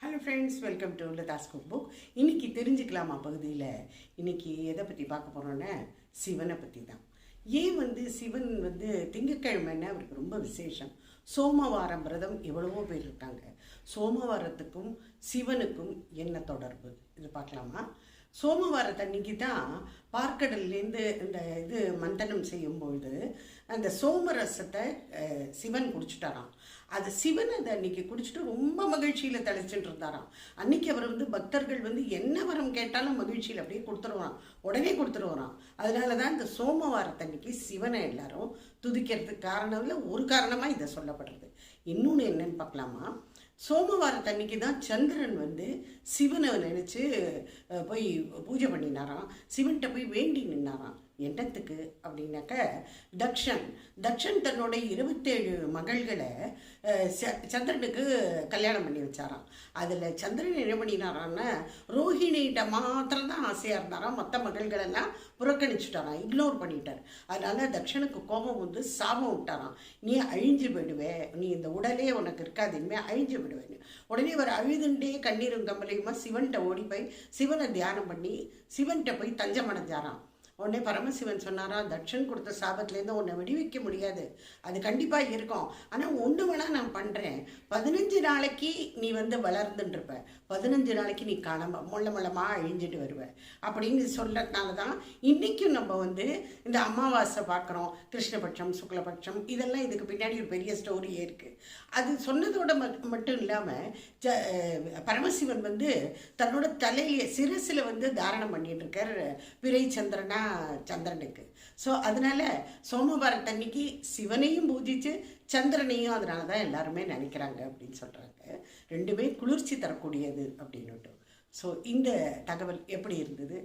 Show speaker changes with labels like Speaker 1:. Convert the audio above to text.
Speaker 1: Hello friends, welcome to Latha's cook book. இன்றைக்கி தெரிஞ்சுக்கலாமா பகுதியில் இன்றைக்கி எதை பற்றி பார்க்க போகிறோன்னா சிவனை பற்றி தான். ஏன் சிவன் திங்கட்கிழமைன்னா அவருக்கு ரொம்ப விசேஷம். சோமவாரம் விரதம் எவ்வளவோ பேர் இருக்காங்க. சோமவாரத்துக்கும் சிவனுக்கும் என்ன தொடர்பு இது பார்க்கலாமா? சோமவாரத்தன்னைக்கு தான் பார்க்கடல்லேருந்து இந்த மந்தனம் செய்யும்பொழுது அந்த சோமரசத்தை சிவன் குடிச்சிட்டாராம். அது சிவன் அதை அன்னைக்கு குடிச்சிட்டு ரொம்ப மகிழ்ச்சியில் தெளிச்சுட்டு இருந்தாராம். அன்னைக்கு அவர் பக்தர்கள் என்ன வரம் கேட்டாலும் மகிழ்ச்சியில் அப்படியே கொடுத்துருவாராம், உடனே கொடுத்துருவாராம். அதனால தான் இந்த சோமவாரத்தன்னைக்கு சிவனை எல்லாரும் துதிக்கிறதுக்கு காரணம் இல்லை, ஒரு காரணமாக இதை சொல்லப்படுறது. இன்னொன்று என்னன்னு பார்க்கலாமா? சோமவாரத்தன்னைக்கு தான் சந்திரன் சிவனை நினச்சி போய் பூஜை பண்ணினாராம். சிவன்கிட்ட போய் வேண்டி நின்னாராம். என்னத்துக்கு அப்படின்னாக்க தக்ஷன் தன்னோட 27 மகள்களை சந்திரனுக்கு கல்யாணம் பண்ணி வச்சாராம். அதில் சந்திரன் என்ன பண்ணினாரான்னா ரோஹிணிகிட்ட மாத்திரம்தான் ஆசையாக இருந்தாராம். மற்ற மகள்களெல்லாம் புறக்கணிச்சுட்டாராம், இக்னோர் பண்ணிட்டார். அதனால தக்ஷனுக்கு கோபம் சாபம் விட்டாராம். நீ அழிஞ்சு போயிடுவே, நீ இந்த உடலே உனக்கு இருக்காது, இனிமேல் அழிஞ்சு விடுவேன்னு. உடனே அவர் அழுதுண்டே கண்ணீரும் கம்பலையுமா சிவன்கிட்ட ஓடி போய் சிவனை தியானம் பண்ணி சிவன்கிட்ட போய் தஞ்சம் அடைஞ்சாராம். உடனே பரமசிவன் சொன்னாராம், தட்சன் கொடுத்த சாபத்துலேருந்து உன்னை விடுவிக்க முடியாது, அது கண்டிப்பாக இருக்கும். ஆனால் ஒன்று வேணால் நான் பண்ணுறேன். 15 நாளைக்கு நீ வளர்ந்துட்டுருப்ப, 15 நாளைக்கு நீ மொள்ளமாக அழிஞ்சிட்டு வருவ அப்படின்னு சொல்கிறதுனால தான் இன்றைக்கும் நம்ம இந்த அமாவாசை பார்க்குறோம். கிருஷ்ணபட்சம், சுக்லபட்சம், இதெல்லாம் இதுக்கு பின்னாடி ஒரு பெரிய ஸ்டோரியே இருக்குது. அது சொன்னதோட மட்டும் இல்லாமல் பரமசிவன் தன்னோட தலையிலே சிரசில் தாரணம் பண்ணிட்டு இருக்கார் பிறை சந்திரனுக்கு. ஸோ அதனால சோமவாரத்தன்னைக்கு சிவனையும் பூஜிச்சு சந்திரனையும் அதனால தான் எல்லாருமே நினைக்கிறாங்க அப்படின்னு சொல்கிறாங்க. ரெண்டுமே குளிர்ச்சி தரக்கூடியது அப்படின்னுட்டு. ஸோ இந்த தகவல் எப்படி இருந்தது?